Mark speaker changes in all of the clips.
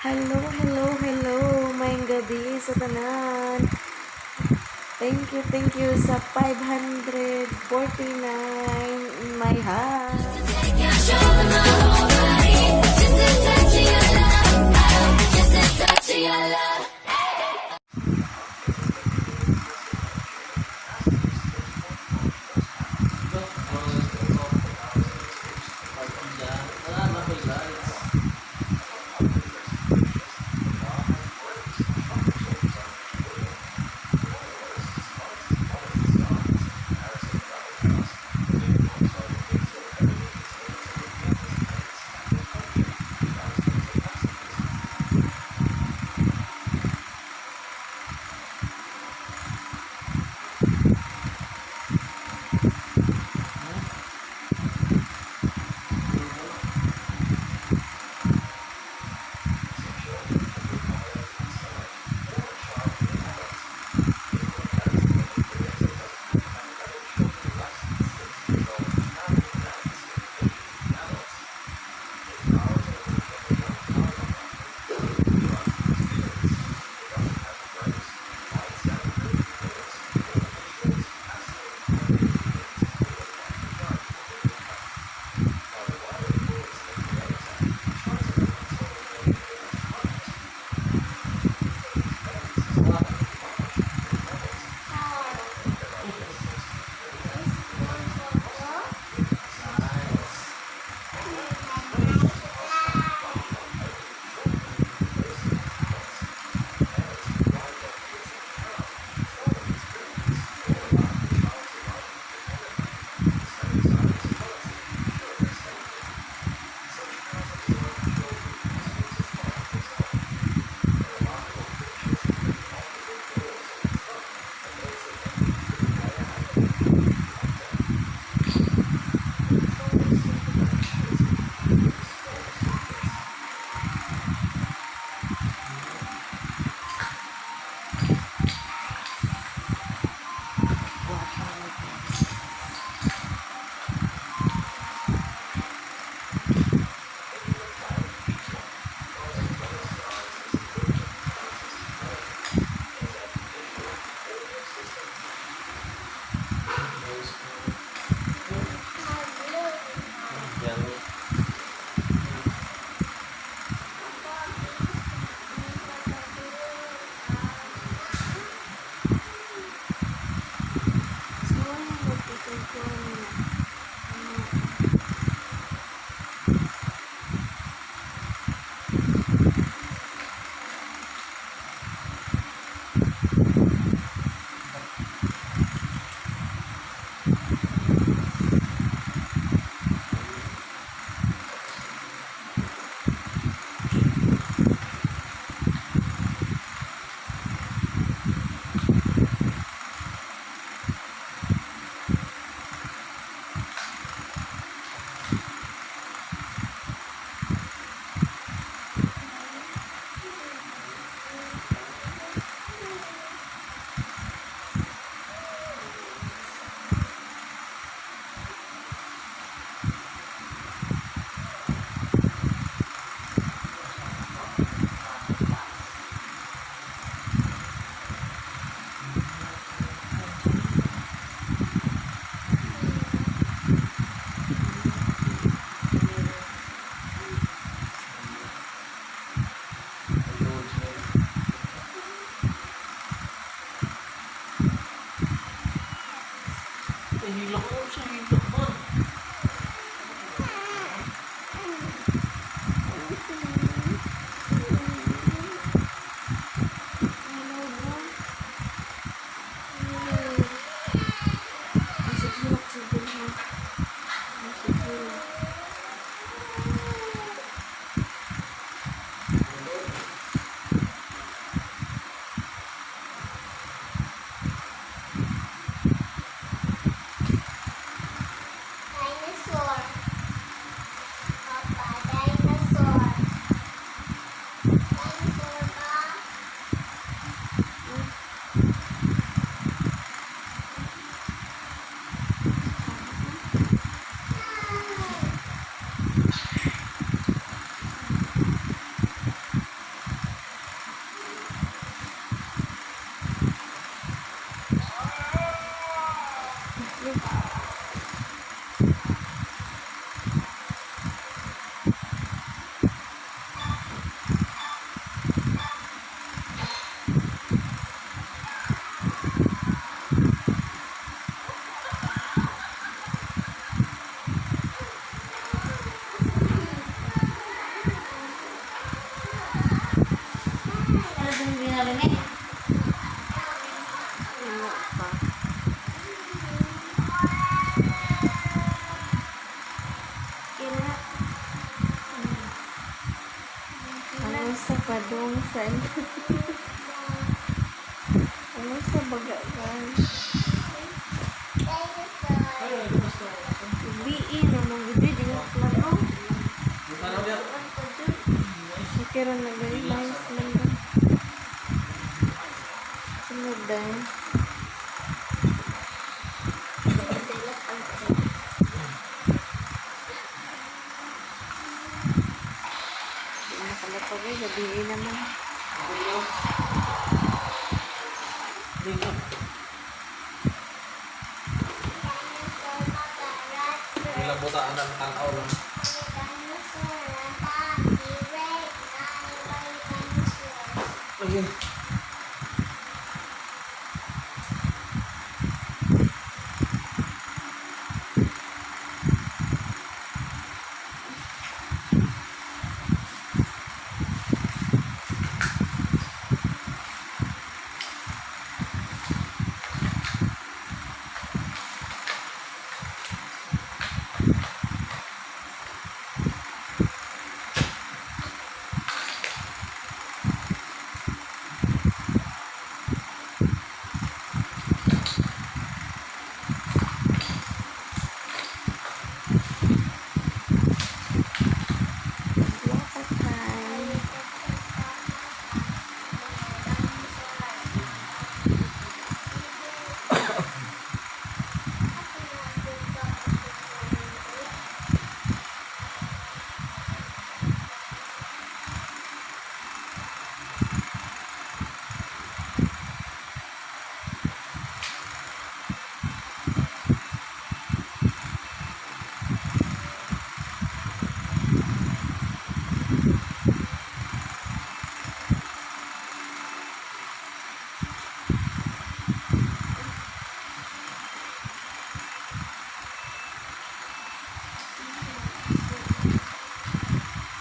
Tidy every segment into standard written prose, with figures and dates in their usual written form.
Speaker 1: Hello, hello, hello, mayang gabi sa tanan. Thank you sa 549 in my heart.
Speaker 2: din binarinig.
Speaker 1: Wala pa. Kina. Ano sa padungsan? Ano sa bagagan? Biin namang gede dengan plano. Kira na guys, nice lang ba? Sunod dahil. Hindi nakalapag eh, gabiin naman.
Speaker 3: Ilang butaan ng tanaw lang. Okay.
Speaker 1: Water time.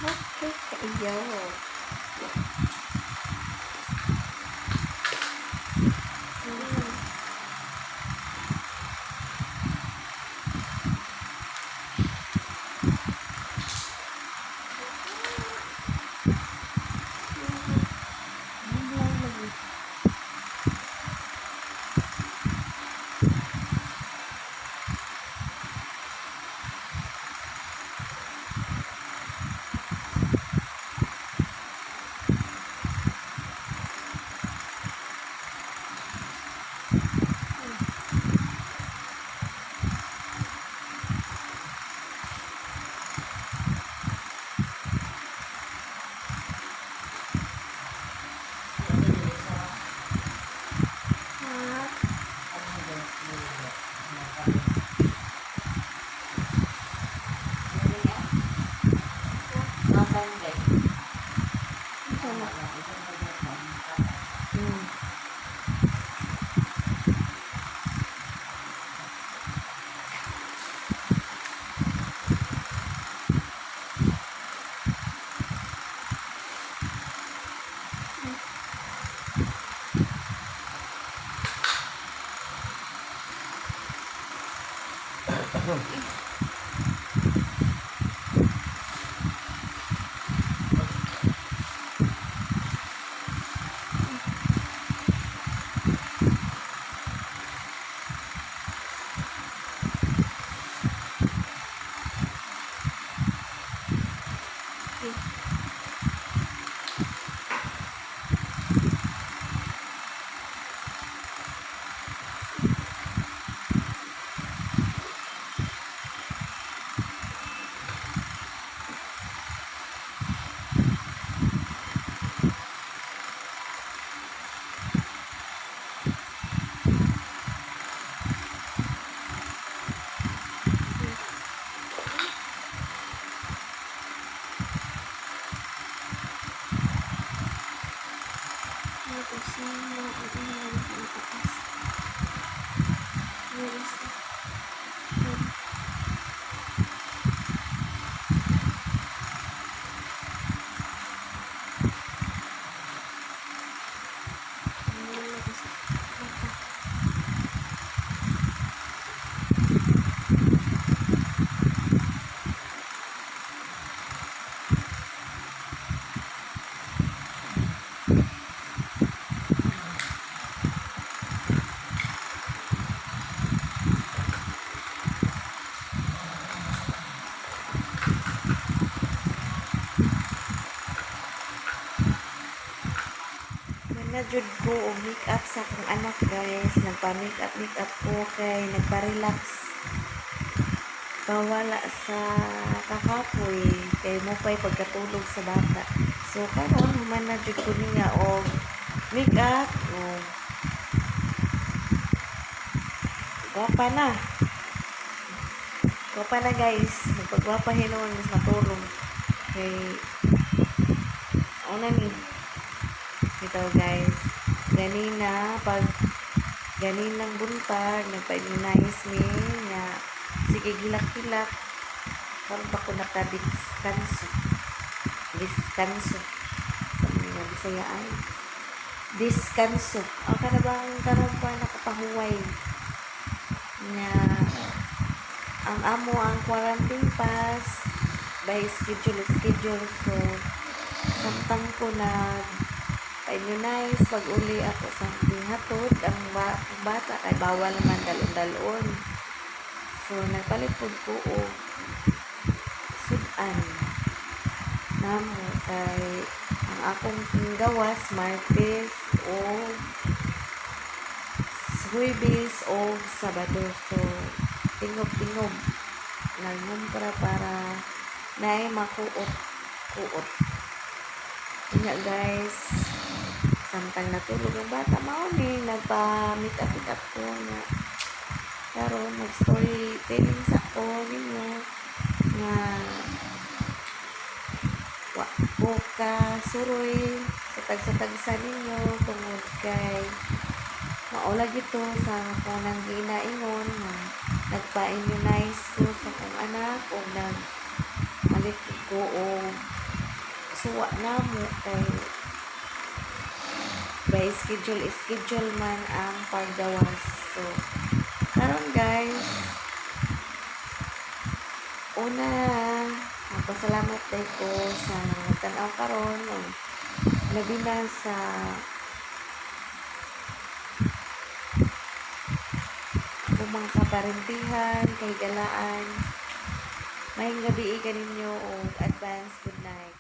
Speaker 1: Okay, kayo. na jud ko og make up sa akong anak guys. Nagpa-make up ko kay nagpa-relax. Pawala sa kakapoy kay mo pa'y pagkatulog sa bata. So karon human na jud ko niya og make up og gwapa na. Gwapa na guys. Magpagwapa hinuon mas matulog. Kay una ni ito guys. Ganinang buntag nagpa-immunize mi nga sige gilak-gilak karon pa ko naka-diskanso sa mga Bisayaan diskanso ka na bang karon pa nakapahuway nga ang amo ang quarantine pass by schedule so samtang ko na pa-immunize pag uli ako sa hatod ang bata kay bawal naman dalon-dalon. So, nagpalit po ko o sudan namo kay ang akong gawas Martes o Huwebes o Sabado. So, tingog nagmumpra para naay makuot. Kanya guys, samtang natulog ang bata, mauni, nagpa-make up ko nga. Karon mag-storytelling sa ko ninyo nga buka suroy sa tagsa ninyo tungod kay maula gito sa kunang ginaingon nga nagpa-immunize ko sa kong anak o nagmalit ko o suwa na mo kay by schedule man ang paggawas. So karon guys, una magpasalamat tayo ko sa tanaw karon o labi na sa mga kaparentihan kay galaan. Mahing gabi kaninyo o advance good night.